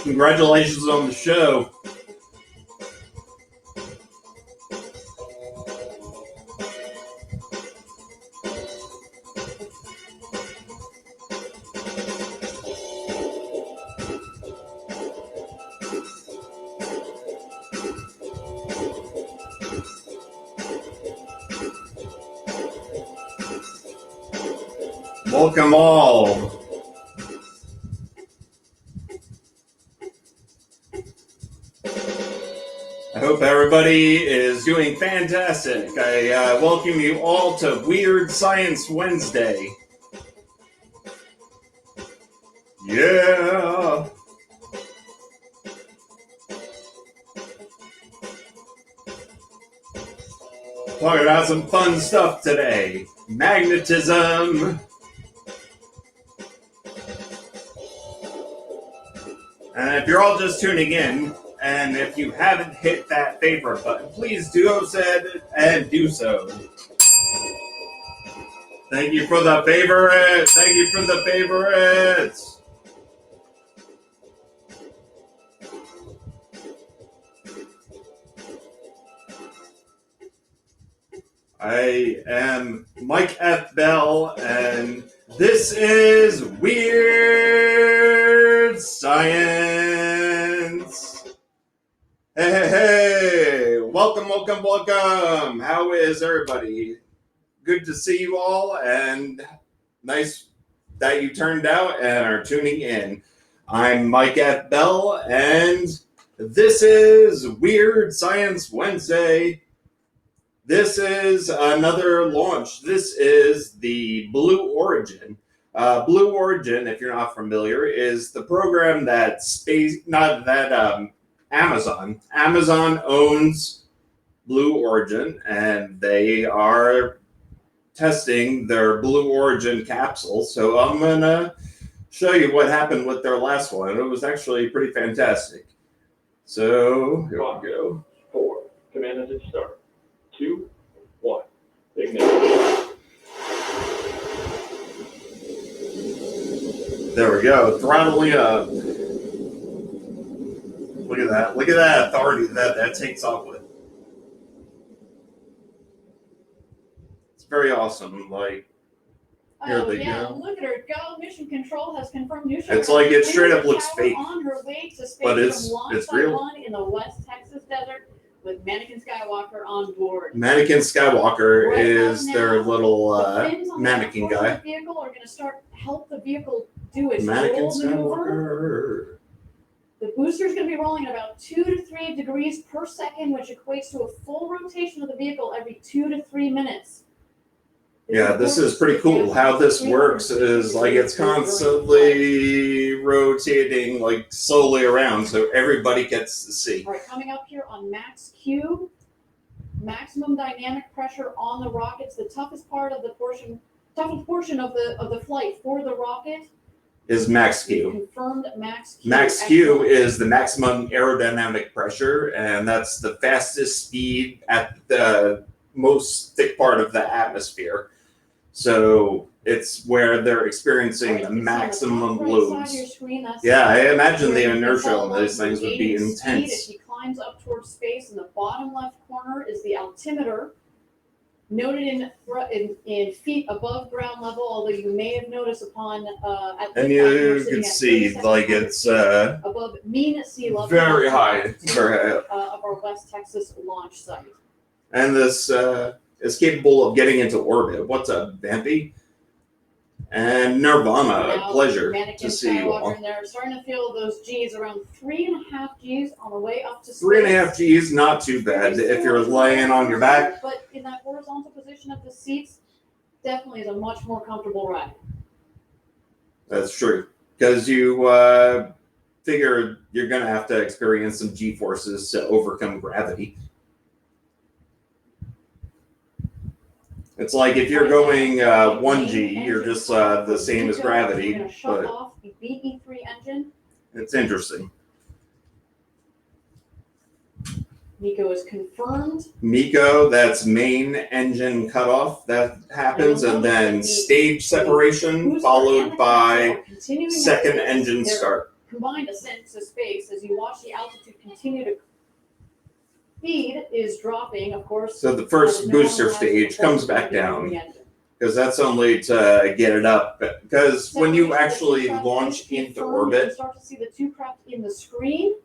Congratulations on the show. Welcome all. I hope everybody is doing fantastic. I welcome you all to Weird Science Wednesday. Yeah. Talking about some fun stuff today. Magnetism. And if you're all just tuning in, and if you haven't hit that favorite button, please do so and do so. Thank you for the favorites. Thank you for the favorites. I am Mike F. Bell, and this is Weird Science. Hey, welcome. How is everybody? Good to see you all, and nice that you turned out and are tuning in. I'm Mike F. Bell, and this is Weird Science Wednesday. This is another launch. This is the Blue Origin. Blue Origin, if you're not familiar, is the program that Amazon owns Blue Origin, and they are testing their Blue Origin capsule. So I'm gonna show you what happened with their last one. It was actually pretty fantastic. So here we go. 4. Command engine start. 2, 1. Ignition. There we go. Throttling up. Look at that. Look at that authority that takes off with. It's very awesome. Like, here they go. Look at her go. Mission Control has confirmed new It's like it straight up looks fake. On her way to space, but it's real. In the West Texas desert with Mannequin Skywalker on board. Mannequin Skywalker is their little mannequin guy. The vehicle are going to help the vehicle do its Mannequin roll maneuver. Skywalker. The booster is going to be rolling at about 2 to 3 degrees per second, which equates to a full rotation of the vehicle every 2 to 3 minutes. Yeah, this is pretty cool. How this works is like it's constantly rotating like slowly around, so everybody gets to see. All right, coming up here on Max Q, maximum dynamic pressure on the rockets. The toughest portion of the flight for the rocket is Max Q. Confirmed Max Q. Max Q is the maximum aerodynamic pressure, and that's the fastest speed at the most thick part of the atmosphere. So it's where they're experiencing the maximum loads. Yeah, I imagine the inertia on those things would be intense. As he climbs up towards space, in the bottom left corner is the altimeter, noted in feet above ground level. Although you may have noticed upon and you can see like it's above mean sea level, very high, of our West Texas launch site. And this is capable of getting into orbit. What's up, Vampy? And Nirvana, now, pleasure to see you all. And they're starting to feel those G's around 3.5 G's on the way up to space. 3.5 G's, not too bad if you're laying on your back. But in that horizontal position of the seats, definitely is a much more comfortable ride. That's true. Because you figure you're going to have to experience some G-forces to overcome gravity. It's like if you're going 1G, you're just the same as gravity. We're going to shut off the BE3 engine. It's interesting. MECO is confirmed. MECO, that's main engine cutoff. That happens, and then stage separation Booster followed and the by capsule are continuing second at engine their start. combined ascent to space as you watch the altitude continue to speed is dropping, of course. So the first booster stage comes back down, because that's only to get it up. Because when you actually launch into You orbit, start to see the two craft in the screen.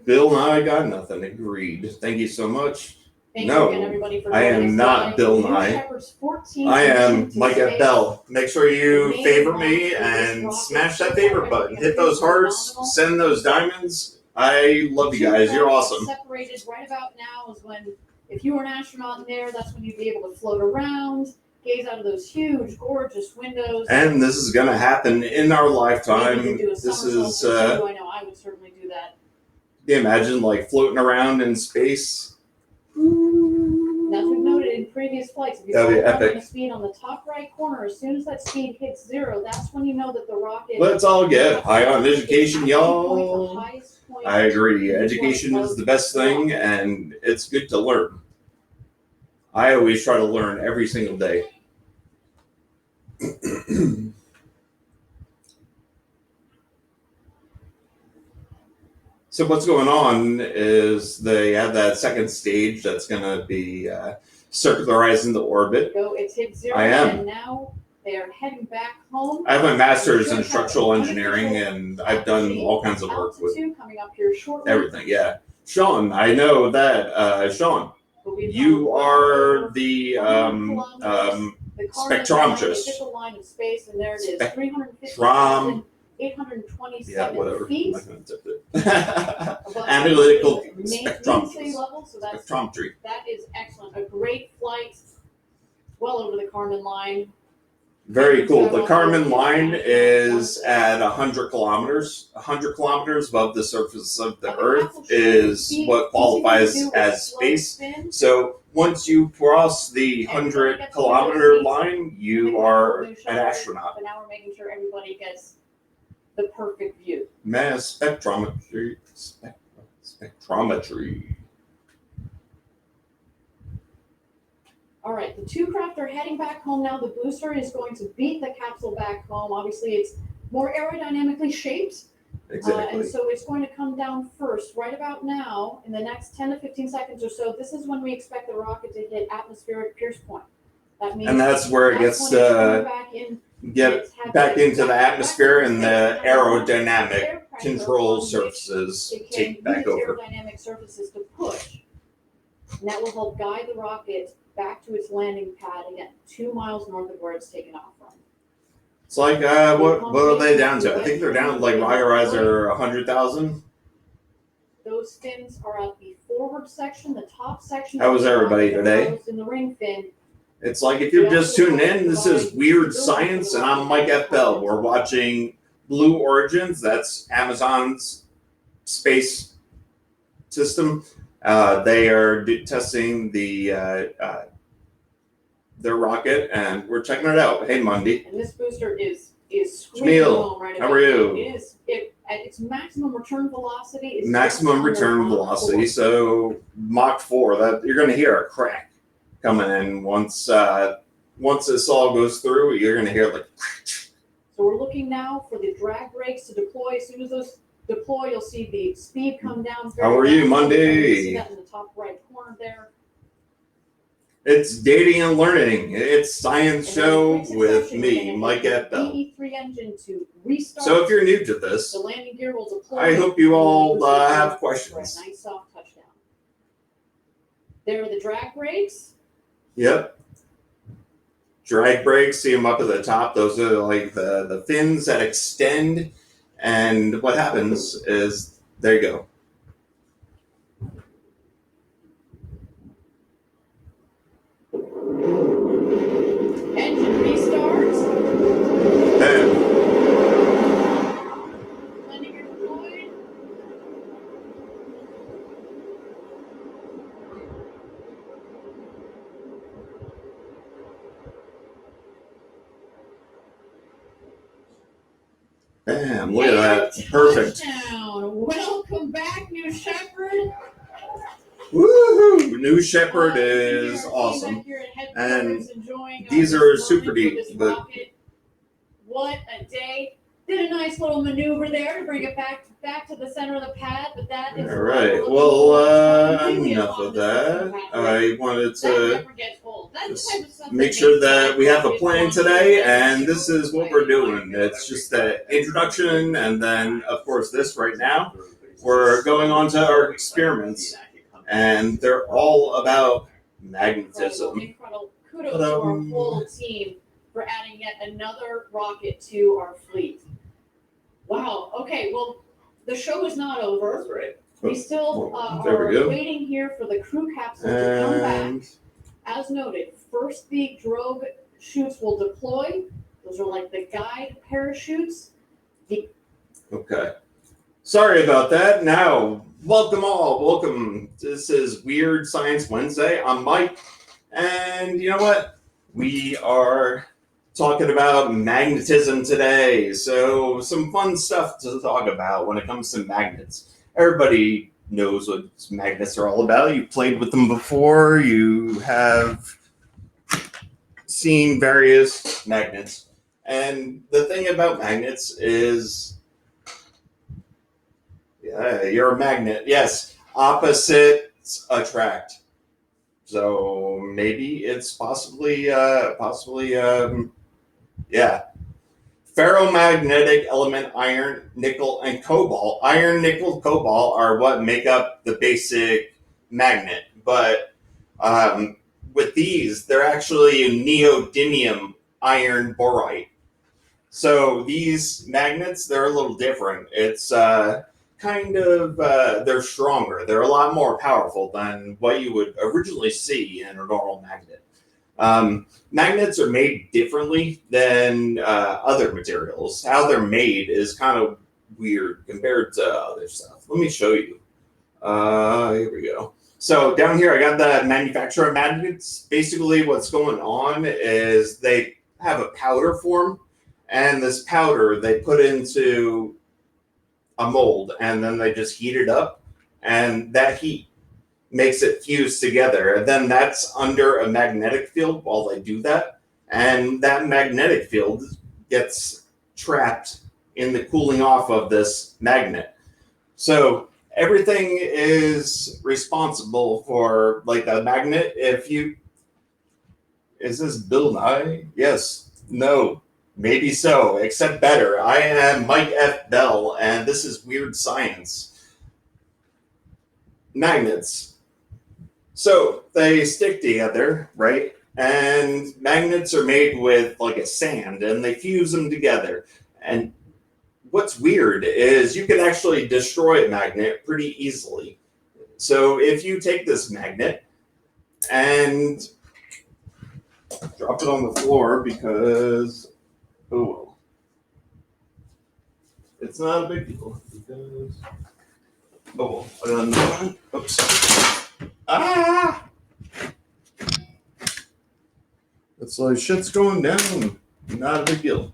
Bill Nye got nothing. Agreed. Thank you so much. Thank No, you again, everybody, for I am joining us not tonight. Bill New Nye. Shepard's 14th I am mission to Mike F. space. Bell. Make sure you The favorite main me launch of this and rocket smash that so favorite far, button. everything Hit those appears hearts. phenomenal. Send those diamonds. I love you guys. You're awesome. Separated right about now is when, if you were an astronaut in there, that's when you'd be able to float around, gaze out of those huge, gorgeous windows. And this is going to happen in our Maybe lifetime. you could do a This somersault is, or two. I know I would certainly do that. can you imagine like floating around in space? As we've noted in previous flights, if you That'd be start running epic. a speed on the top right corner, as soon as that speed hits zero, that's when you know that the rocket. Let's all get high on education, is y'all. the highest point. I agree. Education is the best thing, and it's good to learn. I always try to learn every single day. So what's going on is they have that second stage that's going to be circularizing the orbit. Go, it's hit zero, I am. and now they are heading back home. I have my master's in structural engineering, and I've done all kinds of work with Altitude coming up here shortly. everything. Yeah, Sean, I know that. Sean, you are the spectrometrist. Official line of space, and there it is, 350,827 Yeah, whatever. feet. I'm not going to tip it. above Analytical main sea spectrometry. level, so Spectrometry. that is excellent. A great flight, well over the Kármán line. Very cool. The Kármán line is at 100 kilometers. 100 kilometers above the surface of the Earth is what qualifies as space. So once you cross the 100-kilometer line, you are an astronaut. But now we're making sure everybody gets the perfect view. Mass spectrometry. Spectrometry. All right, the two craft are heading back home now. The booster is going to beat the capsule back home. Obviously, it's more aerodynamically shaped. Exactly. And so it's going to come down first, right about now, in the next 10 to 15 seconds or so. This is when we expect the rocket to hit atmospheric pierce point. That means And that's where it gets when it's coming back in, get it's had back to- into the atmosphere, and the Air aerodynamic pressure control on which surfaces it can take use back its over. aerodynamic surfaces to push. And that will help guide the rocket back to its landing pad again, 2 miles north of where it's taken off from. It's like, what are they down to? I think they're down to like Rockerizer 100,000. Those fins are at the forward section, the top section. How was everybody They're today? closed in the ring fin. It's like if you're just tuning in, this is Weird Science, and I'm Mike F. Bell. We're watching Blue Origins. That's Amazon's space system. They are testing their rocket, and we're checking it out. Hey, Monday. And this booster is screaming Jamil, home right how about are now. you? It is at its maximum return velocity. It's Maximum just under return Mach velocity. 4. So Mach 4. That you're going to hear a crack coming in once this all goes through. You're going to hear like. So we're looking now for the drag brakes to deploy. As soon as those deploy, you'll see the speed come down. How are you, rapidly. Monday? You see that in the top right corner there. It's dating and learning. It's science And show then in quick with succession, me, we're gonna Mike hit F. the Bell. DE3 engine to restart. So if you're new to this, the landing gear will deploy. I hope you all have for a questions. nice soft touchdown. There are the drag brakes. Yep. Drag brakes, see them up at the top. Those are like the fins that extend. And what happens is, there you go. Engine restarts. Boom. Landing gear deployed. Bam, look at that. Perfect. Touchdown. Welcome back, New Shepard. Woohoo! New Shepard We is are awesome. back here at headquarters enjoying these this are moment super for deep, this but- rocket. What a day. Did a nice little maneuver there to bring it back to the center of the pad, but that is All right. Well, really enough of along the system that. pathway. I wanted That to never gets old. That's the just type of stuff make that sure makes that life we have a rocket plan fun. today, and this is what we're doing. It's just an introduction, and then, of course, this right now. We're going on to our experiments, and they're all about magnetism. Incredible. Kudos to our whole team for adding yet another rocket to our fleet. Wow. Okay. Well, the show is not over. That's right. We still There we are go. waiting here for the crew capsule to come back. And As noted, first the drogue chutes will deploy. Those are like the guide parachutes. okay. Sorry about that. Now, welcome all. Welcome. This is Weird Science Wednesday. I'm Mike. And you know what? We are talking about magnetism today. So, some fun stuff to talk about when it comes to magnets. Everybody knows what magnets are all about. You've played with them before. You have seen various magnets. And the thing about magnets is, you're a magnet. Yes, opposites attract. So maybe it's possibly, ferromagnetic element iron, nickel, and cobalt. Iron, nickel, cobalt are what make up the basic magnet. But with these, they're actually neodymium iron borite. So these magnets, they're a little different. It's they're stronger. They're a lot more powerful than what you would originally see in a normal magnet. Magnets are made differently than other materials. How they're made is kind of weird compared to other stuff. Let me show you. Here we go. So down here, I got the manufacturer of magnets. Basically, what's going on is they have a powder form, and this powder they put into a mold, and then they just heat it up, and that heat makes it fuse together. And then that's under a magnetic field while they do that, and that magnetic field gets trapped in the cooling off of this magnet. So everything is responsible for, like, the magnet. Is this Bill Nye? Yes. No. Maybe so, except better. I am Mike F. Bell, and this is Weird Science. Magnets. So they stick together, right? And magnets are made with like a sand, and they fuse them together. And what's weird is you can actually destroy a magnet pretty easily. So if you take this magnet and drop it on the floor, because oh well, it's not a big deal. Because oh well, oops. Ah! It's like shit's going down. Not a big deal.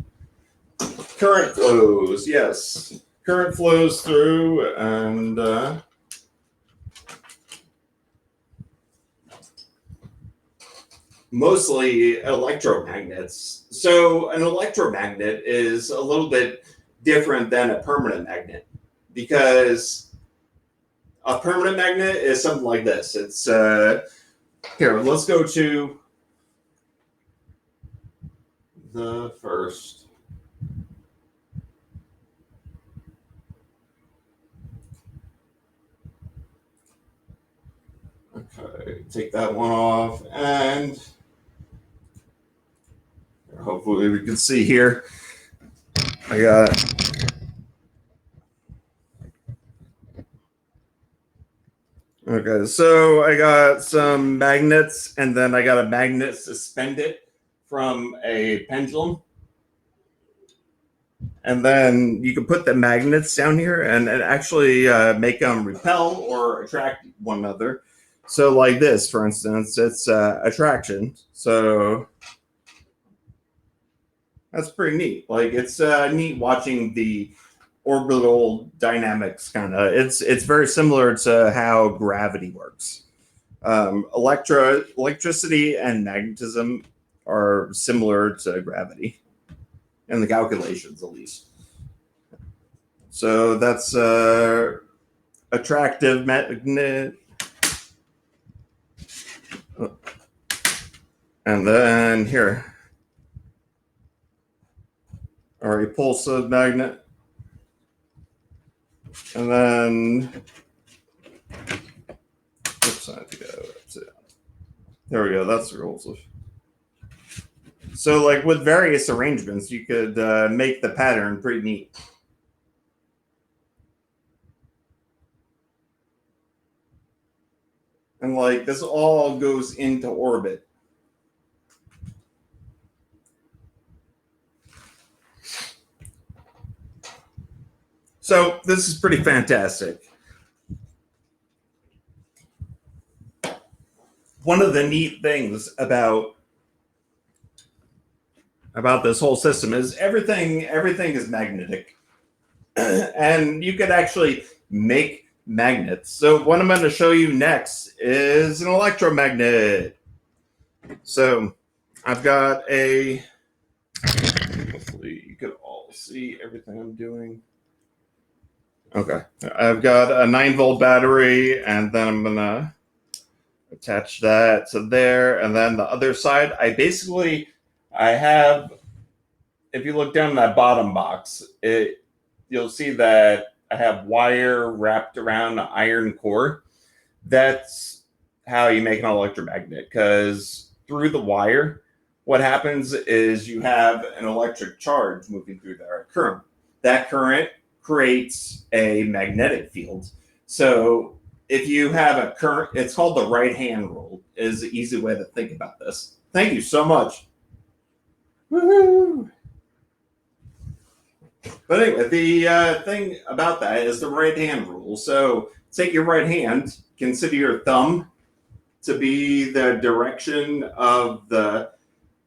Current flows, yes. Current flows through, and mostly electromagnets. So an electromagnet is a little bit different than a permanent magnet, because a permanent magnet is something like this. It's here, let's go to the first. Okay, take that one off, and hopefully we can see here. I got okay, so I got some magnets, and then I got a magnet suspended from a pendulum. And then you can put the magnets down here and actually make them repel or attract one another. So like this, for instance, it's attraction. So That's pretty neat. Like it's neat watching the orbital dynamics kind of. It's very similar to how gravity works. Electricity and magnetism are similar to gravity in the calculations, at least. So that's attractive magnet. And then here, a repulsive magnet. And then, oops, I have to go upside down. There we go, that's repulsive. So, like with various arrangements, you could make the pattern pretty neat. And like this all goes into orbit. So this is pretty fantastic. One of the neat things about this whole system is everything is magnetic. And you could actually make magnets. So what I'm going to show you next is an electromagnet. So I've got a, hopefully you can all see everything I'm doing. Okay, I've got a 9-volt battery, and then I'm going to attach that to there. And then the other side, I have, if you look down in that bottom box, you'll see that I have wire wrapped around an iron core. That's how you make an electromagnet, because through the wire, what happens is you have an electric charge moving through there, a current. That current creates a magnetic field. So if you have a current, it's called the right-hand rule, is the easy way to think about this. Thank you so much. Woohoo! But anyway, the thing about that is the right-hand rule. So take your right hand, consider your thumb to be the direction of the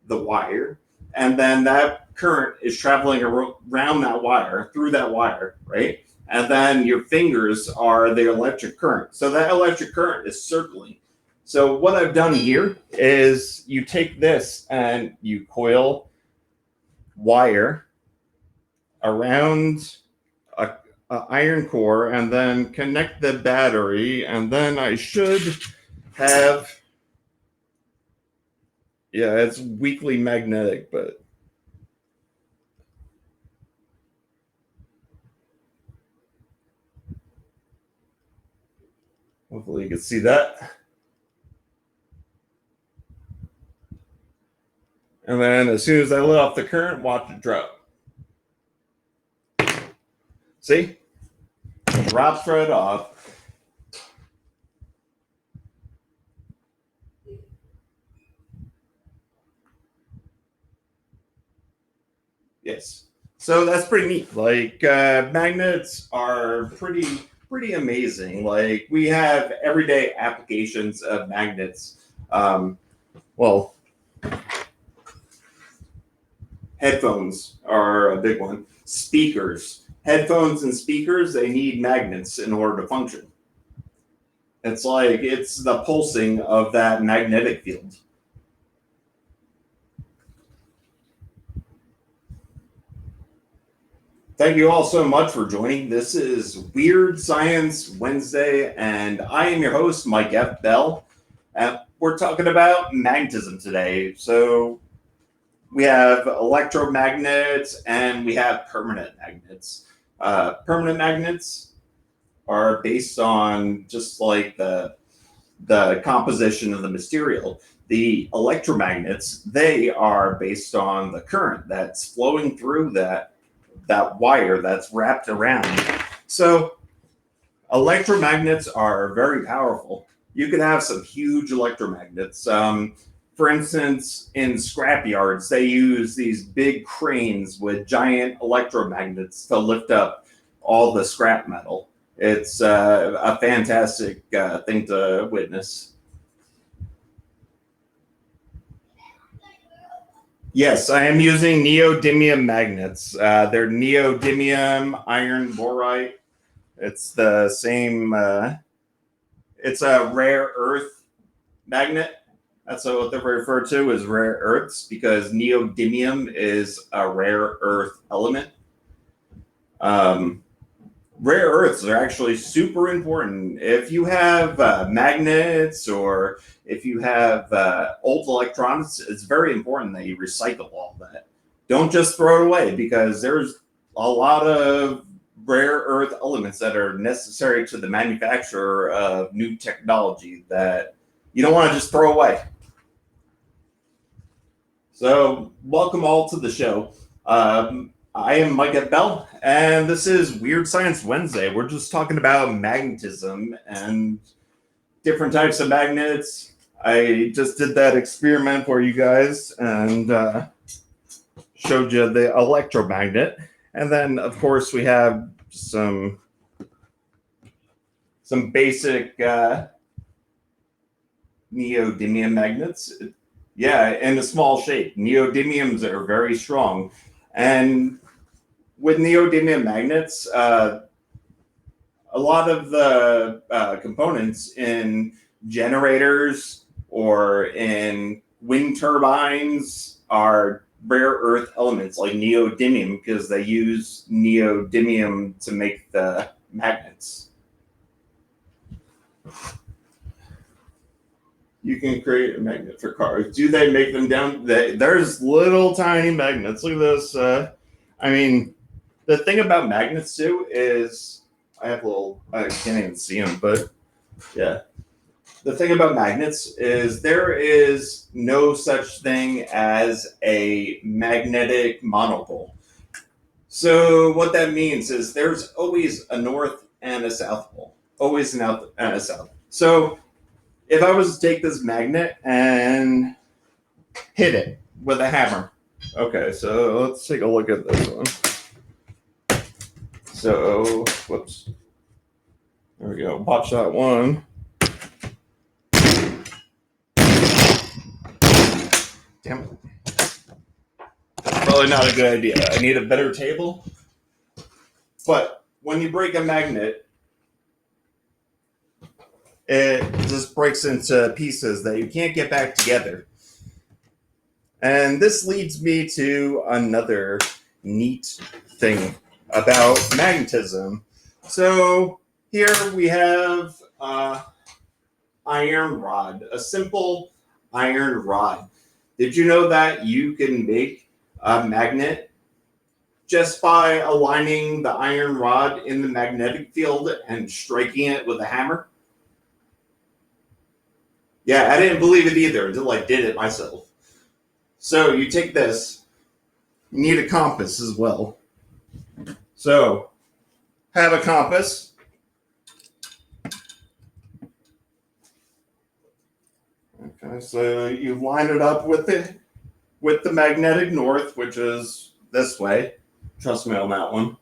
wire, and then that current is traveling around that wire, through that wire, right? And then your fingers are the electric current. So that electric current is circling. So what I've done here is you take this and you coil wire around a iron core and then connect the battery, and then I should have, yeah, it's weakly magnetic, but hopefully you can see that. And then as soon as I let off the current, watch it drop. See? It drops right off. Yes. So that's pretty neat. Like magnets are pretty amazing. Like we have everyday applications of magnets. Well, headphones are a big one. Speakers. Headphones and speakers, they need magnets in order to function. It's like it's the pulsing of that magnetic field. Thank you all so much for joining. This is Weird Science Wednesday, and I am your host, Mike F. Bell. We're talking about magnetism today. So we have electromagnets and we have permanent magnets. Permanent magnets are based on just like the composition of the material. The electromagnets, they are based on the current that's flowing through that wire that's wrapped around. So electromagnets are very powerful. You could have some huge electromagnets. For instance, in scrapyards, they use these big cranes with giant electromagnets to lift up all the scrap metal. It's a fantastic thing to witness. Yes, I am using neodymium magnets. They're neodymium iron borite. It's the same. It's a rare earth magnet. That's what they're referred to as rare earths because neodymium is a rare earth element. Rare earths are actually super important. If you have magnets or if you have old electronics, it's very important that you recycle all that. Don't just throw it away because there's a lot of rare earth elements that are necessary to the manufacture of new technology that you don't want to just throw away. So, welcome all to the show. I am Mike Bell, and this is Weird Science Wednesday. We're just talking about magnetism and different types of magnets. I just did that experiment for you guys and showed you the electromagnet. And then, of course, we have some basic neodymium magnets. Yeah, in a small shape. Neodymiums are very strong. And with neodymium magnets, a lot of the components in generators or in wind turbines are rare earth elements like neodymium because they use neodymium to make the magnets. You can create a magnet for cars. Do they make them down? There's little tiny magnets. Look at this. I mean, the thing about magnets too is I can't even see them, but yeah. The thing about magnets is there is no such thing as a magnetic monopole. So what that means is there's always a north and a south pole. Always a north and a south. So if I was to take this magnet and hit it with a hammer. Okay, so let's take a look at this one. So, whoops. There we go. Watch that one. Damn it. That's probably not a good idea. I need a better table. But when you break a magnet, it just breaks into pieces that you can't get back together. And this leads me to another neat thing about magnetism. So here we have iron rod, a simple iron rod. Did you know that you can make a magnet just by aligning the iron rod in the magnetic field and striking it with a hammer? Yeah, I didn't believe it either until I did it myself. So you take this, you need a compass as well. So have a compass. Okay, so you line it up with the magnetic north, which is this way. Trust me on that one.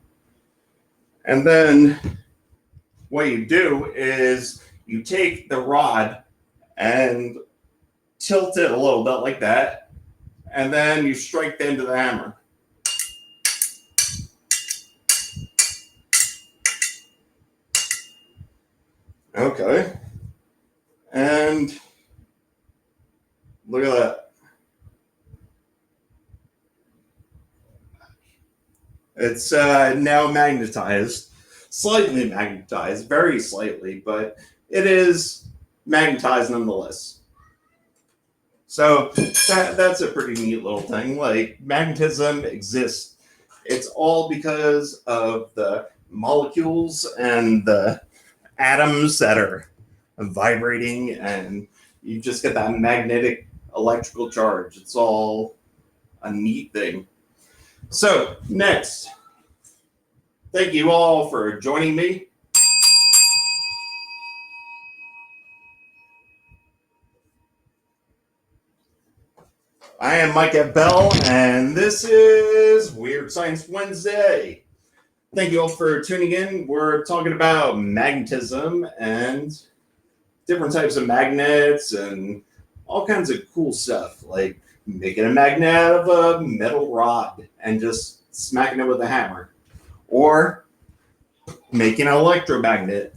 And then what you do is you take the rod and tilt it a little bit like that, and then you strike the end of the hammer. Okay. And look at that. It's now magnetized, slightly magnetized, very slightly, but it is magnetized nonetheless. So that's a pretty neat little thing. Like, magnetism exists. It's all because of the molecules and the atoms that are vibrating, and you just get that magnetic electrical charge. It's all a neat thing. So, next, thank you all for joining me. I am Mike Bell, and this is Weird Science Wednesday. Thank you all for tuning in. We're talking about magnetism and different types of magnets and all kinds of cool stuff. Like, making a magnet out of a metal rod and just smacking it with a hammer, or making an electromagnet.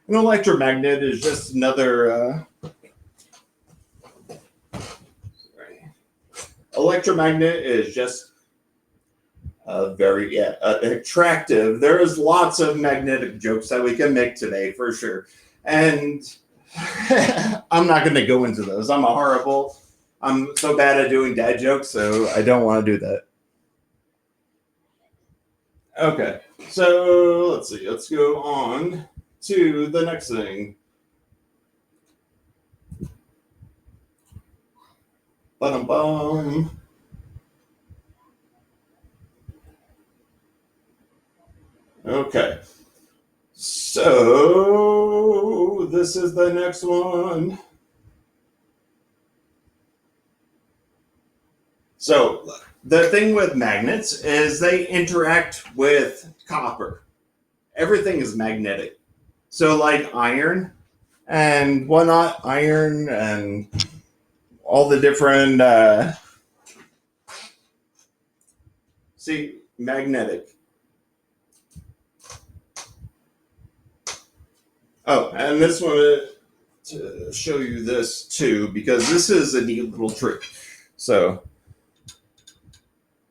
An electromagnet is just another. Electromagnet is just very attractive. There's lots of magnetic jokes that we can make today for sure, and I'm not going to go into those. I'm so bad at doing dad jokes, so I don't want to do that. Okay, so let's see. Let's go on to the next thing. Ba-dum-bum. Okay, so this is the next one. So the thing with magnets is they interact with copper. Everything is magnetic. So like iron and whatnot, iron and all the different, magnetic. Oh, and this one to show you this too, because this is a neat little trick. So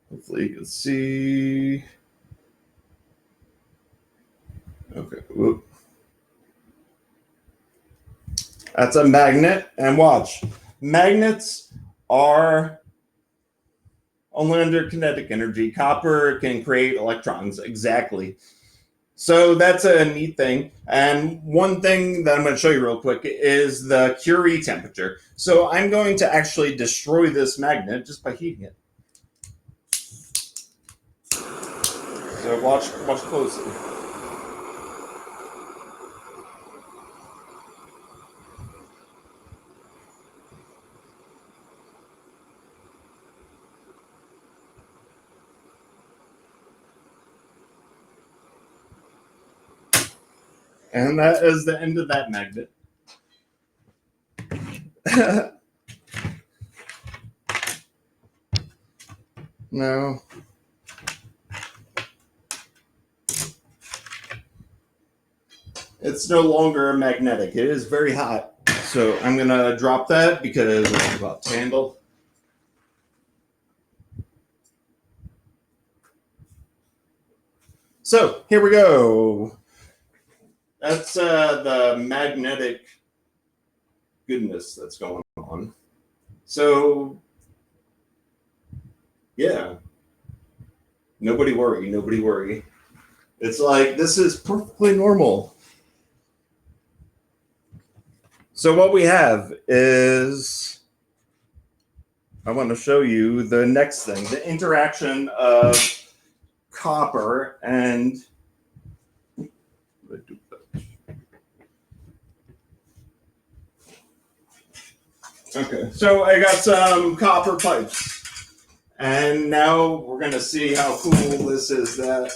hopefully you can see. Okay, whoop. That's a magnet, and watch. Magnets are only under kinetic energy. Copper can create electrons, exactly. So that's a neat thing. And one thing that I'm going to show you real quick is the Curie temperature. So I'm going to actually destroy this magnet just by heating it. So watch closely. And that is the end of that magnet. No. It's no longer magnetic. It is very hot. So I'm going to drop that because it's about to handle. So here we go. That's the magnetic goodness that's going on. So, yeah. Nobody worry. It's like, this is perfectly normal. So what we have is, I want to show you the next thing, the interaction of copper and okay, so I got some copper pipes, and now we're going to see how cool this is that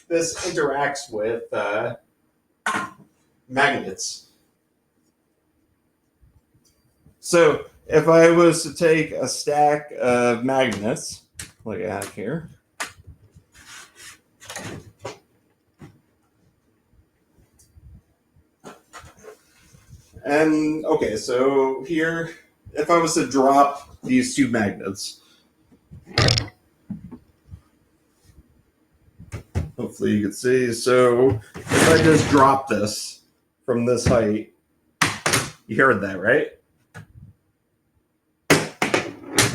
this interacts with magnets. So if I was to take a stack of magnets, like I have here, and okay, so here, if I was to drop these two magnets, hopefully you can see. So if I just drop this from this height, you heard that, right?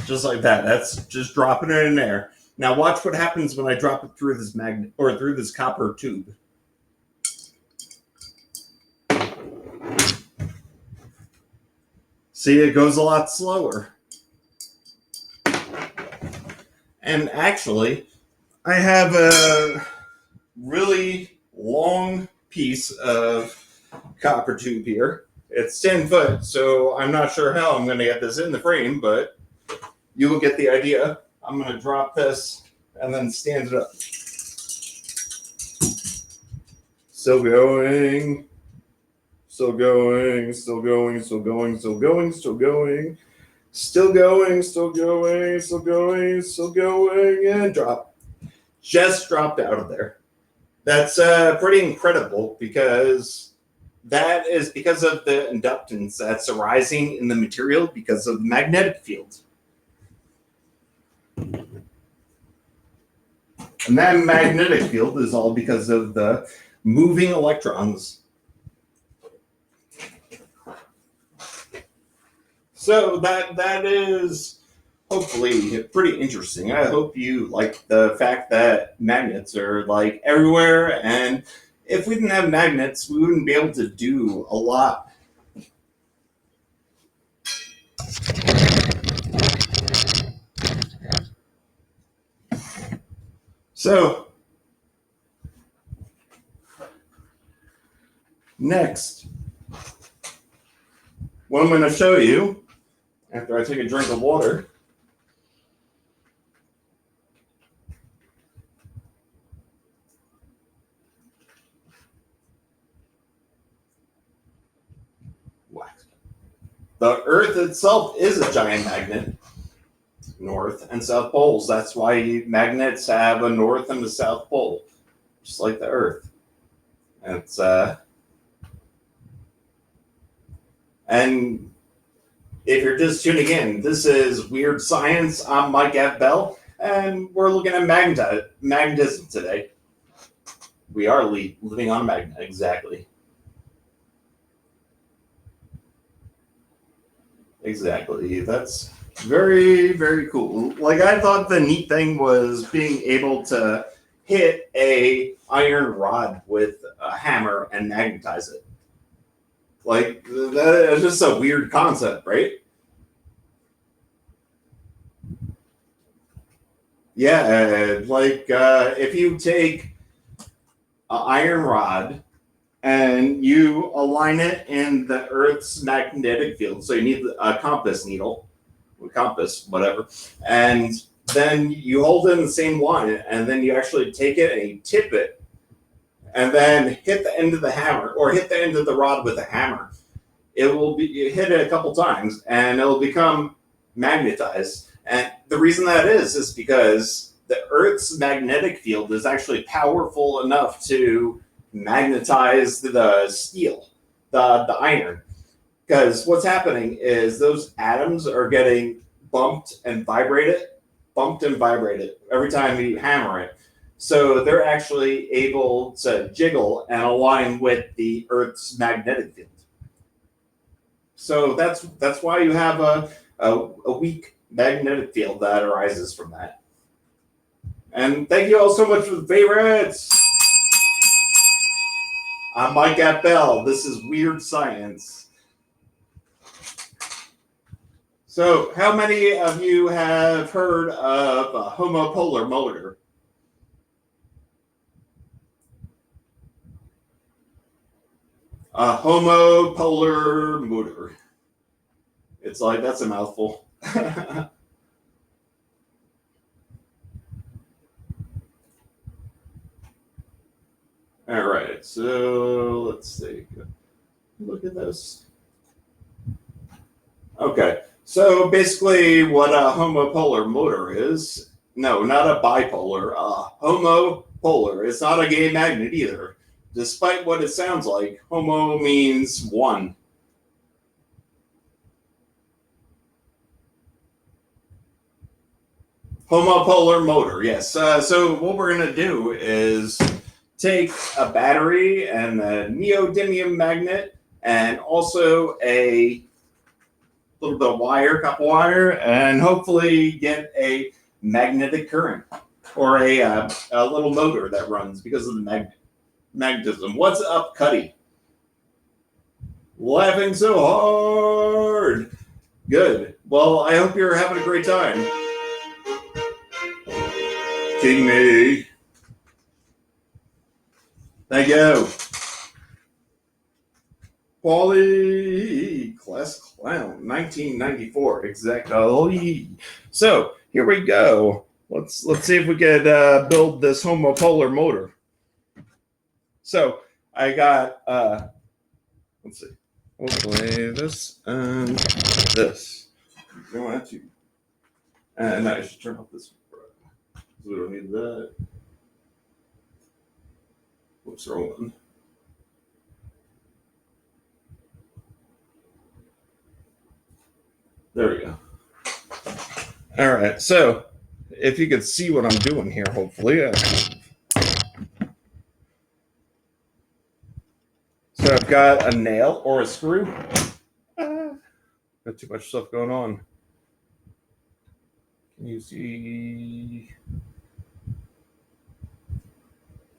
Just like that. That's just dropping it in there. Now watch what happens when I drop it through this magnet or through this copper tube. See, it goes a lot slower. And actually, I have a really long piece of copper tube here. It's 10 foot, so I'm not sure how I'm going to get this in the frame, but you will get the idea. I'm going to drop this and then stand it up. Still going. Still going. Still going, and drop. Just dropped out of there. That's pretty incredible because that is because of the inductance that's arising in the material because of the magnetic field. And that magnetic field is all because of the moving electrons. So that is hopefully pretty interesting. I hope you like the fact that magnets are like everywhere, and if we didn't have magnets, we wouldn't be able to do a lot. So next, what I'm going to show you after I take a drink of water the Earth itself is a giant magnet, north and south poles. That's why magnets have a north and a south pole, just like the Earth. It's and if you're just tuning in, this is Weird Science. I'm Mike F. Bell, and we're looking at magnetism today. We are living on a magnet, exactly. Exactly. That's very, very cool. Like, I thought the neat thing was being able to hit a iron rod with a hammer and magnetize it. Like, that is just a weird concept, right? Yeah, if you take an iron rod and you align it in the Earth's magnetic field, so you need a compass needle, whatever, and then you hold it in the same line, and then you actually take it and you tip it, and then hit the end of the hammer, or hit the end of the rod with a hammer. You hit it a couple times, and it'll become magnetized. And the reason that is because the Earth's magnetic field is actually powerful enough to magnetize the steel, the iron. Because what's happening is those atoms are getting bumped and vibrated every time you hammer it. So they're actually able to jiggle and align with the Earth's magnetic field. So that's why you have a weak magnetic field that arises from that. And thank you all so much for the favorites. I'm Mike F. Bell. This is Weird Science. So, how many of you have heard of a homopolar motor? A homopolar motor. It's like, that's a mouthful. All right, so let's see. Look at this. Okay, so basically what a homopolar motor is, no, not a bipolar, homopolar. It's not a gay magnet either. Despite what it sounds like, homo means one. Homopolar motor, yes. So what we're going to do is take a battery and a neodymium magnet and also a little bit of wire, copper wire, and hopefully get a magnetic current or a little motor that runs because of the magnetism. What's up, Cuddy? Laughing so hard. Good. Well, I hope you're having a great time. King me. Thank you. Paulie Class Clown, 1994, exactly. So here we go. Let's see if we could build this homopolar motor. So I got let's see. Hopefully this and this. don't want to. And I should turn off this. We don't need that. Whoops, wrong one. There we go. All right, so if you can see what I'm doing here, hopefully. So I've got a nail or a screw. Got too much stuff going on. Can you see?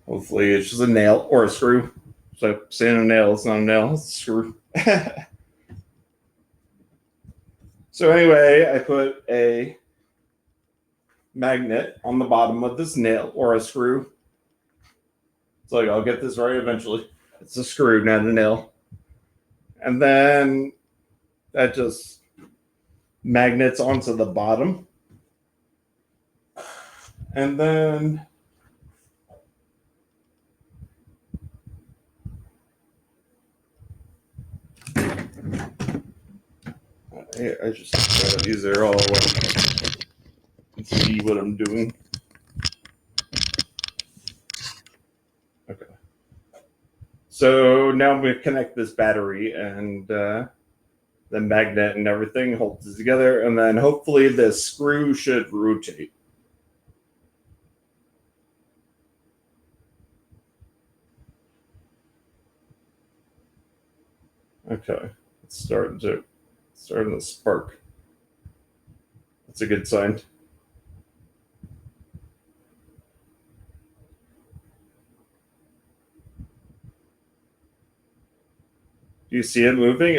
Hopefully it's just a nail or a screw. So saying a nail, it's not a nail, it's a screw. So anyway, I put a magnet on the bottom of this nail or a screw. It's like, I'll get this right eventually. It's a screw, not a nail. And then that just magnets onto the bottom. And then I just gotta use it all and see what I'm doing. Okay. So now I'm going to connect this battery, and the magnet and everything holds it together, and then hopefully the screw should rotate. Okay, it's starting to spark. That's a good sign. Do you see it moving?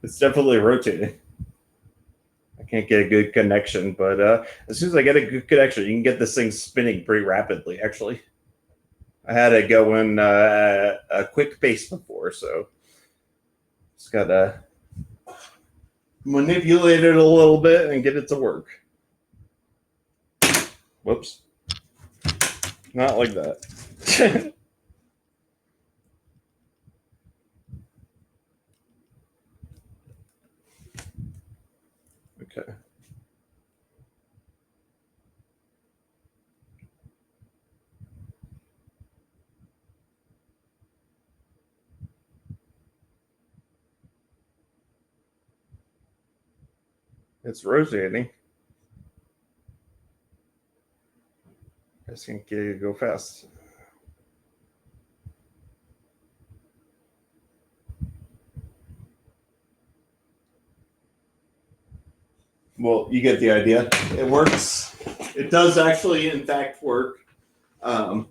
It's definitely rotating. I can't get a good connection, but as soon as I get a good connection, you can get this thing spinning pretty rapidly, actually. I had it going a quick pace before, so just gotta manipulate it a little bit and get it to work. Whoops. Not like that. Okay. It's rotating. I just can't get it to go fast. Well, you get the idea. It works. It does actually, in fact, work. Yeah.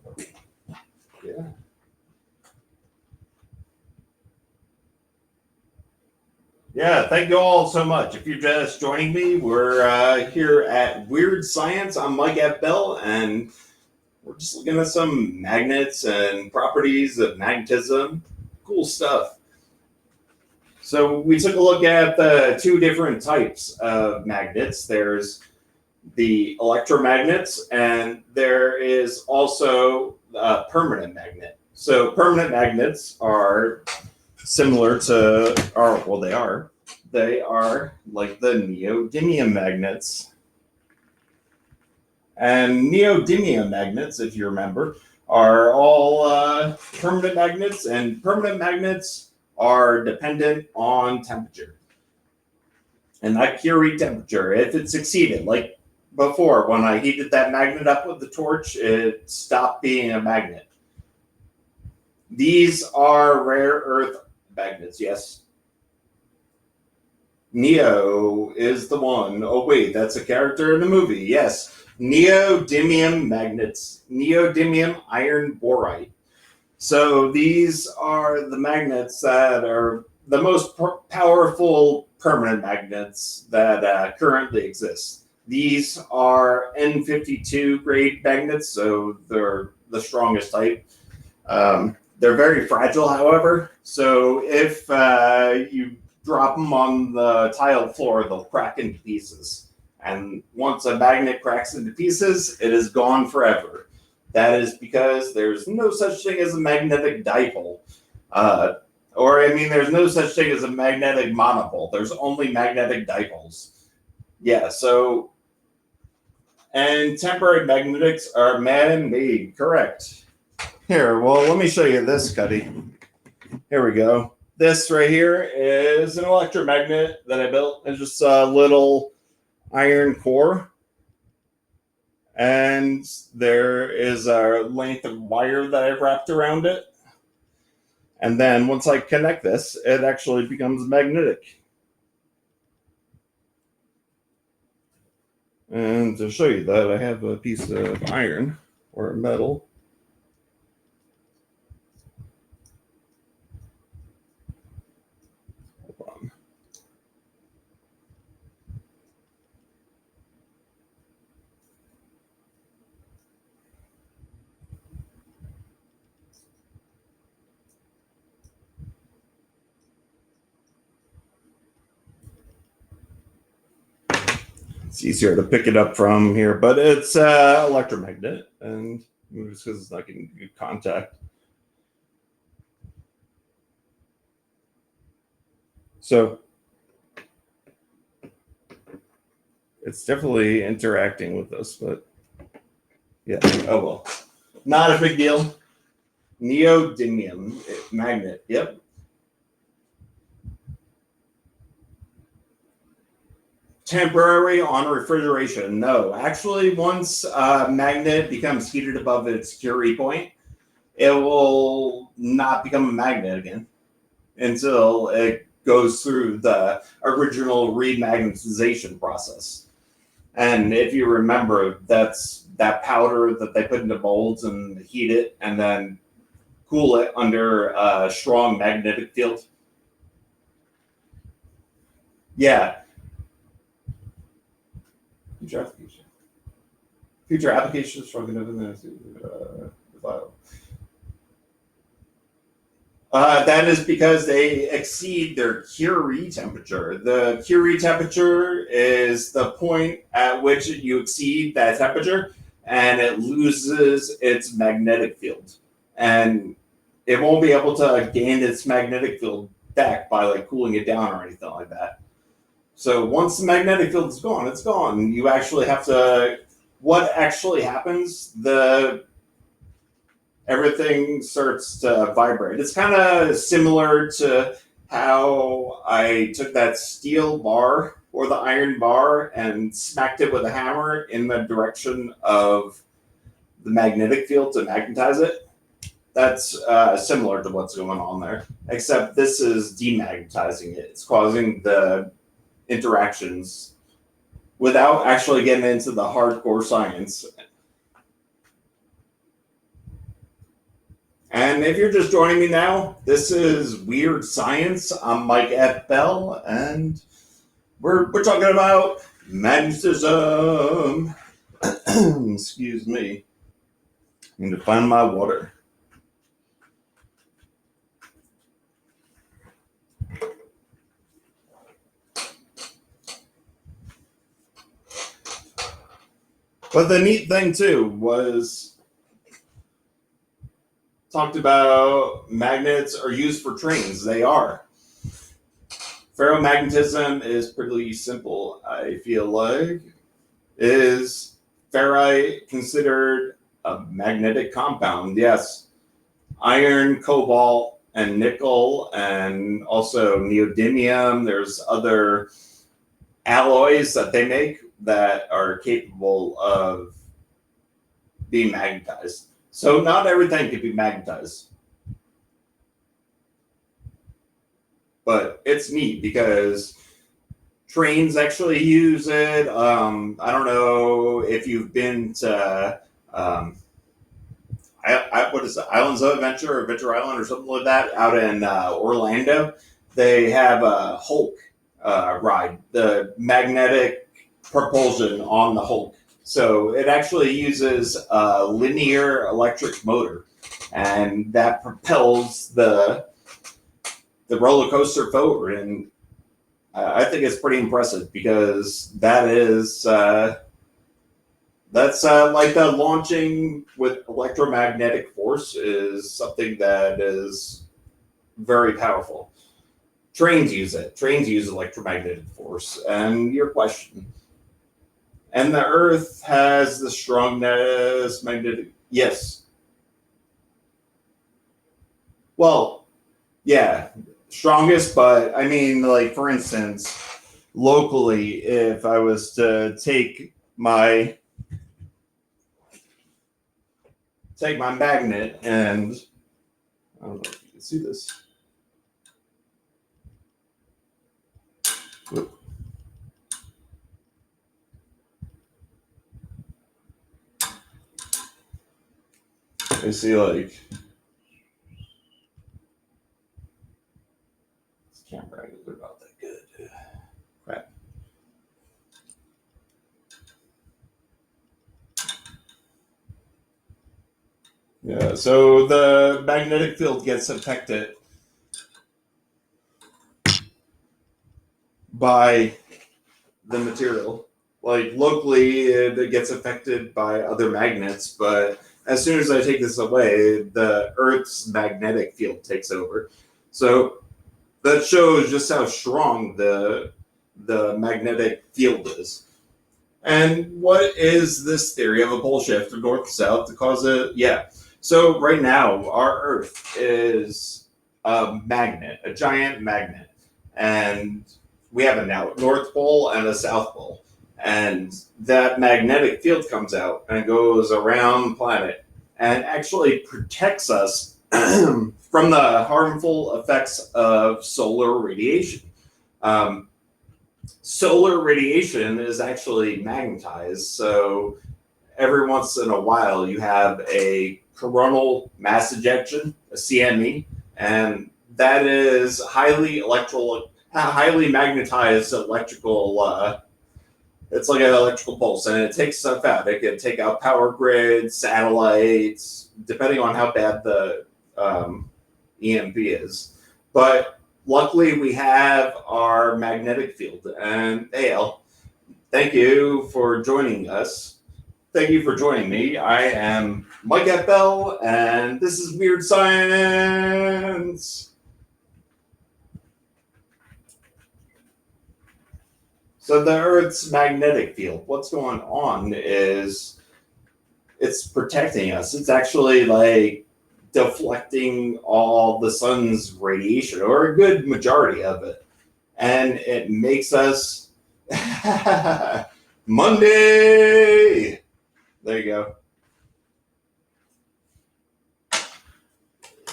Yeah, thank you all so much. If you're just joining me, we're here at Weird Science. I'm Mike F. Bell, and we're just looking at some magnets and properties of magnetism. Cool stuff. So we took a look at the two different types of magnets. There's the electromagnets, and there is also a permanent magnet. So permanent magnets are similar to, they are like the neodymium magnets. And neodymium magnets, if you remember, are all permanent magnets, and permanent magnets are dependent on temperature. And that Curie temperature, if it's exceeded, like before, when I heated that magnet up with the torch, it stopped being a magnet. These are rare earth magnets, yes. Neo is the one. Oh, wait, that's a character in the movie. Yes. Neodymium magnets. Neodymium iron borite. So these are the magnets that are the most powerful permanent magnets that currently exist. These are N52 grade magnets, so they're the strongest type. They're very fragile, however, so if you drop them on the tiled floor, they'll crack into pieces. And once a magnet cracks into pieces, it is gone forever. That is because there's no such thing as a magnetic dipole. A Or, I mean, there's no such thing as a magnetic monopole. There's only magnetic dipoles. Yeah, so, and temporary magnetics are man-made, correct. Here, well, let me show you this, Cuddy. Here we go. This right here is an electromagnet that I built. It's just a little iron core. And there is a length of wire that I've wrapped around it. And then once I connect this, it actually becomes magnetic. And to show you that, I have a piece of iron or metal. Hold on. It's easier to pick it up from here, but it's electromagnet, and just because it's not getting good contact. So it's definitely interacting with us, but yeah, oh well. Not a big deal. Neodymium magnet, yep. Temporary on refrigeration. No, actually, once a magnet becomes heated above its Curie point, it will not become a magnet again until it goes through the original remagnetization process. And if you remember, that's that powder that they put into molds and heat it and then cool it under a strong magnetic field. Yeah. Future applications from that is because they exceed their Curie temperature. The Curie temperature is the point at which you exceed that temperature and it loses its magnetic field. And it won't be able to gain its magnetic field back by like cooling it down or anything like that. So once the magnetic field is gone, it's gone. You actually have to, what actually happens, everything starts to vibrate. It's kind of similar to how I took that steel bar or the iron bar and smacked it with a hammer in the direction of the magnetic field to magnetize it. That's similar to what's going on there, except this is demagnetizing it. It's causing the interactions without actually getting into the hardcore science. And if you're just joining me now, this is Weird Science. I'm Mike F. Bell, and we're talking about magnetism. Excuse me. I need to find my water. But the neat thing too was talked about magnets are used for trains. They are. Ferromagnetism is pretty simple, I feel like. Is ferrite considered a magnetic compound? Yes. Iron, cobalt, and nickel, and also neodymium. There's other alloys that they make that are capable of being magnetized. So not everything can be magnetized. But it's neat because trains actually use it. I don't know if you've been to what is it, Islands of Adventure or Adventure Island or something like that out in Orlando. They have a Hulk ride, the magnetic propulsion on the Hulk. So it actually uses a linear electric motor, and that propels the roller coaster forward. And I think it's pretty impressive because that is that's like the launching with electromagnetic force is something that is very powerful. Trains use it. Trains use electromagnetic force. And your question. And the Earth has the strongest magnetic. Yes. Well, yeah, strongest, but I mean, like, for instance, locally, if I was to take my magnet and I don't know if you can see this. Whoop. I see, like, this camera angle is about that good. Crap. Yeah, so the magnetic field gets affected by the material. Like, locally, it gets affected by other magnets, but as soon as I take this away, the Earth's magnetic field takes over. So that shows just how strong the magnetic field is. And what is this theory of a pole shift from north to south to cause it? Yeah. So right now, our Earth is a magnet, a giant magnet. And we have a North Pole and a South Pole. And that magnetic field comes out and goes around the planet and actually protects us from the harmful effects of solar radiation. Solar radiation is actually magnetized, so every once in a while you have a coronal mass ejection, a CME, and that is highly magnetized electrical. It's like an electrical pulse, and it takes stuff out. It can take out power grids, satellites, depending on how bad the EMP is. But luckily, we have our magnetic field. And hey, Al, thank you for joining us. Thank you for joining me. I am Mike Bell, and this is Weird Science. So the Earth's magnetic field, what's going on is it's protecting us. It's actually like deflecting all the sun's radiation, or a good majority of it. And it makes us Monday. There you go.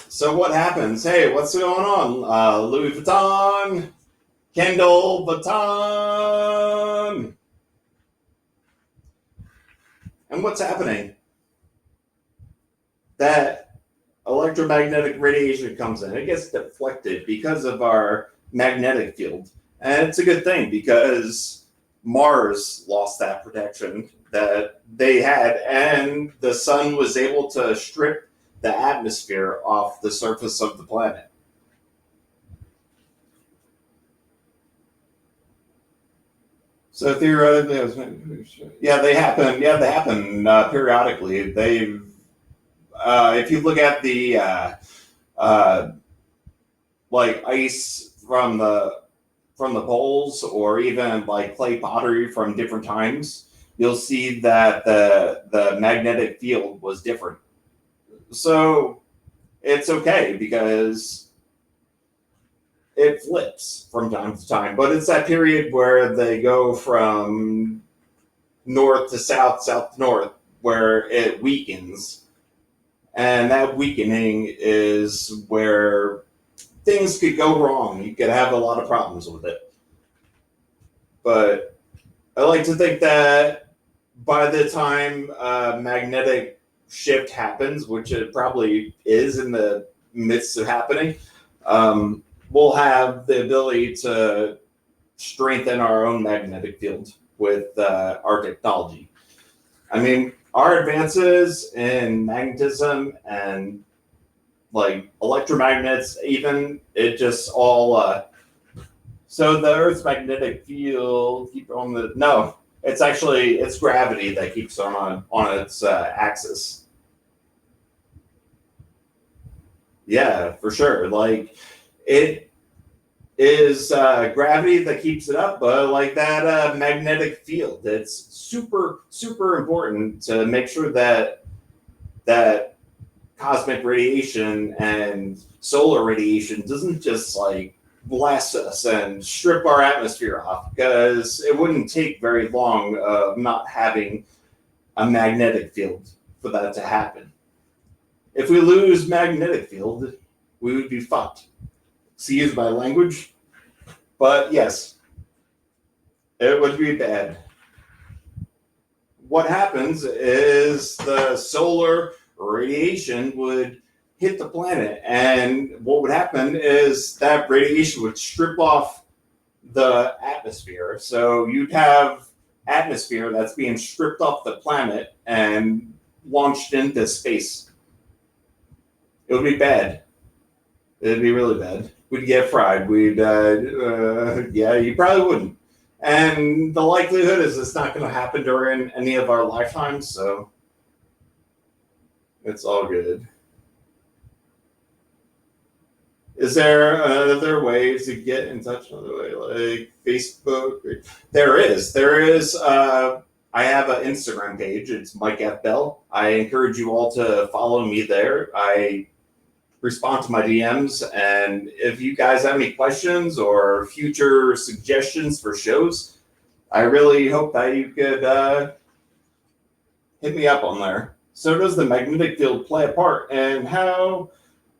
So what happens? Hey, what's going on? Louis Vuitton. Kendall Baton. And what's happening? That electromagnetic radiation comes in. It gets deflected because of our magnetic field. And it's a good thing because Mars lost that protection that they had, and the sun was able to strip the atmosphere off the surface of the planet. So theoretically, yeah, they happen. Yeah, they happen periodically. They've, if you look at the like ice from the poles, or even like clay pottery from different times, you'll see that the magnetic field was different. So it's okay because it flips from time to time, but it's that period where they go from north to south, south to north, where it weakens. And that weakening is where things could go wrong. You could have a lot of problems with it. But I like to think that by the time magnetic shift happens, which it probably is in the midst of happening, we'll have the ability to strengthen our own magnetic field with our technology. I mean, our advances in magnetism and like electromagnets, even, it just all. So the Earth's magnetic field it's actually it's gravity that keeps on its axis. Yeah, for sure. Like it is gravity that keeps it up, but like that magnetic field, it's super important to make sure that cosmic radiation and solar radiation doesn't just like blast us and strip our atmosphere off, because it wouldn't take very long of not having a magnetic field for that to happen. If we lose magnetic field, we would be fucked. Excuse my language, but yes, it would be bad. What happens is the solar radiation would hit the planet, and what would happen is that radiation would strip off the atmosphere. So you'd have atmosphere that's being stripped off the planet and launched into space. It would be bad. It'd be really bad. We'd get fried. Yeah, you probably wouldn't. And the likelihood is it's not going to happen during any of our lifetimes, so it's all good. Is there other ways to get in touch another way, like Facebook? There is. I have an Instagram page. It's Mike F. Bell. I encourage you all to follow me there. I respond to my DMs, and if you guys have any questions or future suggestions for shows, I really hope that you could hit me up on there. So does the magnetic field play a part in how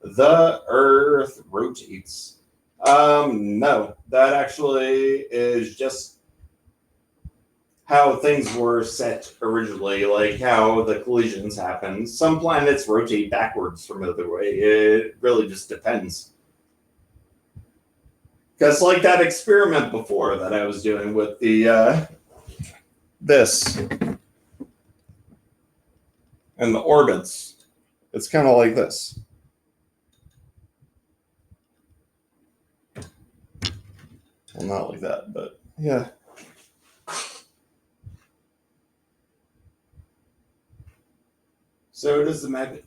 the Earth rotates? No, that actually is just how things were set originally, like how the collisions happen. Some planets rotate backwards from the other way. It really just depends. Because like that experiment before that I was doing with the this and the orbits, it's kind of like this. Well, not like that, but yeah. So does the magnet.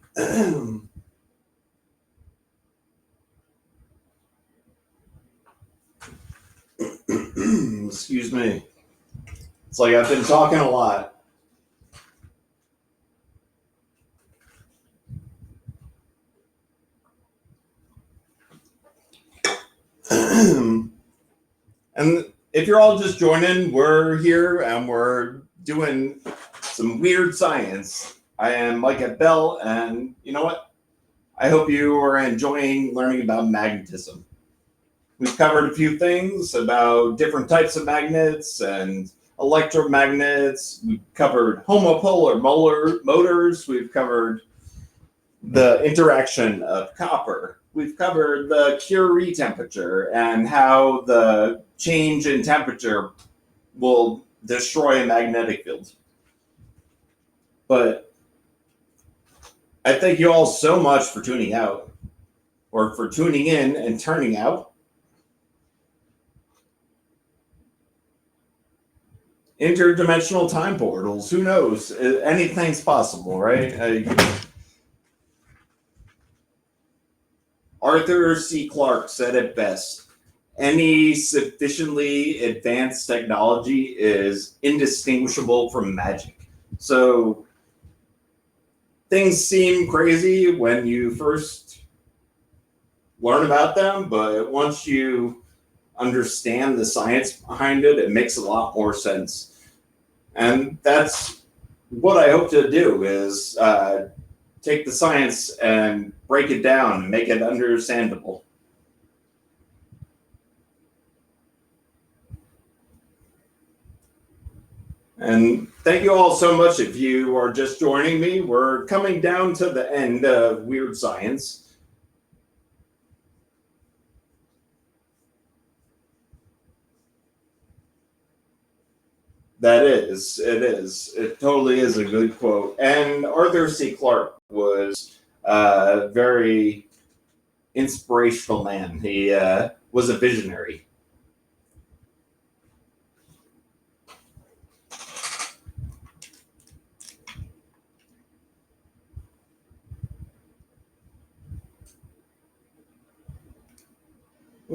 Excuse me. It's like I've been talking a lot. And if you're all just joining, we're here and we're doing some weird science. I am Mike at Bell, and you know what? I hope you are enjoying learning about magnetism. We've covered a few things about different types of magnets and electromagnets. We've covered homopolar motors. We've covered the interaction of copper. We've covered the Curie temperature and how the change in temperature will destroy a magnetic field. But I thank you all so much for tuning out, or for tuning in and turning out. Interdimensional time portals, who knows? Anything's possible, right? Arthur C. Clarke said it best. Any sufficiently advanced technology is indistinguishable from magic. So things seem crazy when you first learn about them, but once you understand the science behind it, it makes a lot more sense. And that's what I hope to do, is take the science and break it down and make it understandable. And thank you all so much. If you are just joining me, we're coming down to the end of Weird Science. That is, it is. It totally is a good quote. And Arthur C. Clarke was a very inspirational man. He was a visionary.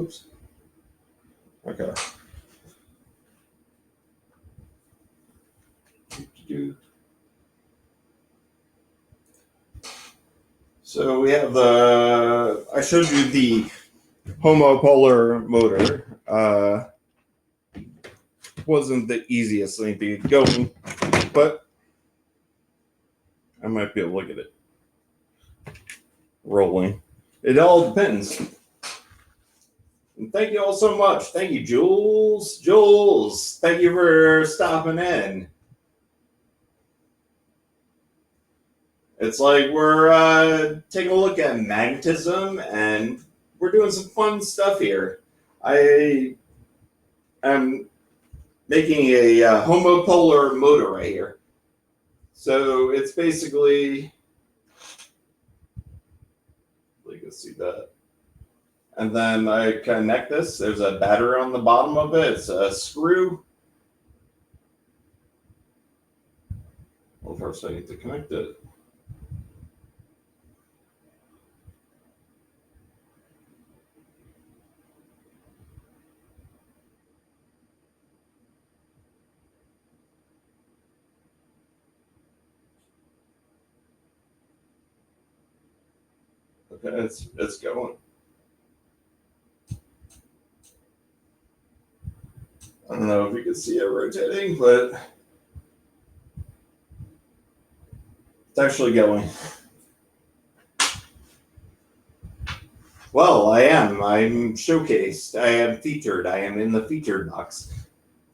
Oops. Okay. So we have the. I showed you the homopolar motor. Wasn't the easiest thing to get going, but I might be able to get it rolling. It all depends. And thank you all so much. Thank you, Jules. Jules, thank you for stopping in. It's like we're taking a look at magnetism, and we're doing some fun stuff here. I am making a homopolar motor right here. So it's basically, you can see that. And then I connect this. There's a battery on the bottom of it. It's a screw. Well, first I need to connect it. Okay, it's going. I don't know if you can see it rotating, but it's actually going. Well, I am. I'm showcased. I am featured. I am in the featured box.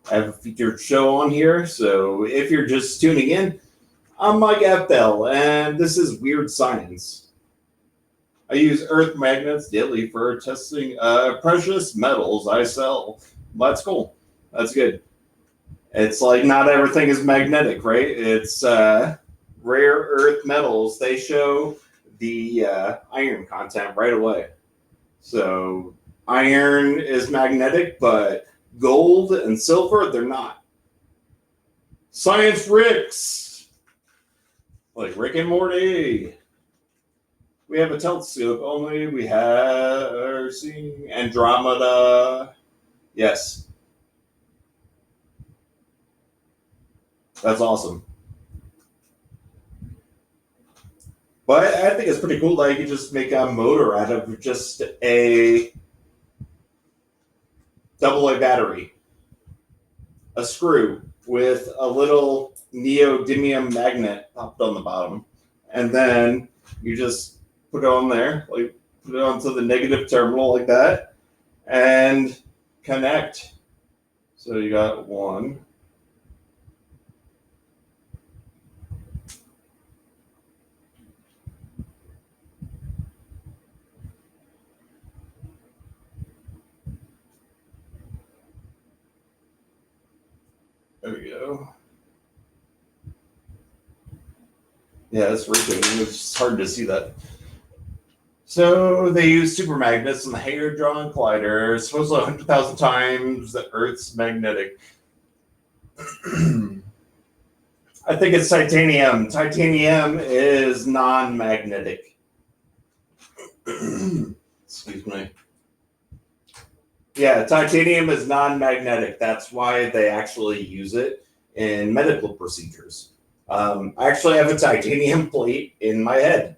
I have a featured show on here, so if you're just tuning in, I'm Mike F. Bell, and this is Weird Science. I use earth magnets daily for testing precious metals I sell. That's cool. That's good. It's like not everything is magnetic, right? It's rare earth metals. They show the iron content right away. So iron is magnetic, but gold and silver, they're not. Science Ricks! Like Rick and Morty. We have a telescope only. We are seeing Andromeda. Yes. That's awesome. But I think it's pretty cool that you can just make a motor out of just a AA battery, a screw with a little neodymium magnet popped on the bottom, and then you just put it on there, like put it onto the negative terminal like that, and connect. So you got one. There we go. Yeah, it's rotating. It's hard to see that. So they use super magnets in the Hadron Collider, supposedly 100,000 times the Earth's magnetic. I think it's titanium. Titanium is non-magnetic. Excuse me. Yeah, titanium is non-magnetic. That's why they actually use it in medical procedures. I actually have a titanium plate in my head.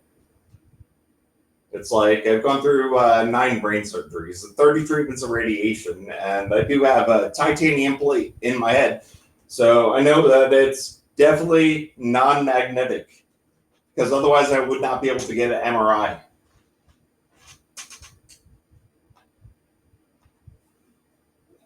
It's like I've gone through 9 brain surgeries, 30 treatments of radiation, and I do have a titanium plate in my head. So I know that it's definitely non-magnetic, because otherwise I would not be able to get an MRI.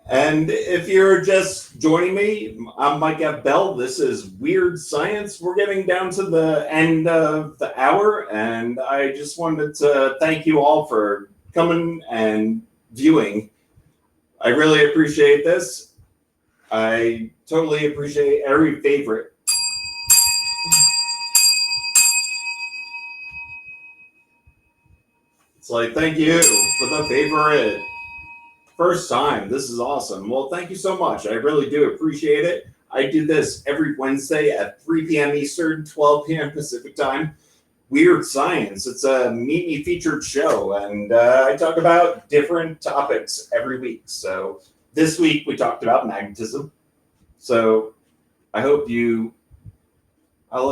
And if you're just joining me, I'm Mike F. Bell. This is Weird Science. We're getting down to the end of the hour, and I just wanted to thank you all for coming and viewing. I really appreciate this. I totally appreciate every favorite. It's like, thank you for the favorite. First time. This is awesome. Well, thank you so much. I really do appreciate it. I do this every Wednesday at 3 p.m. Eastern, 12 p.m. Pacific time. Weird Science. It's a Meet Me featured show, and I talk about different topics every week. So this week we talked about magnetism. So I hope you. I love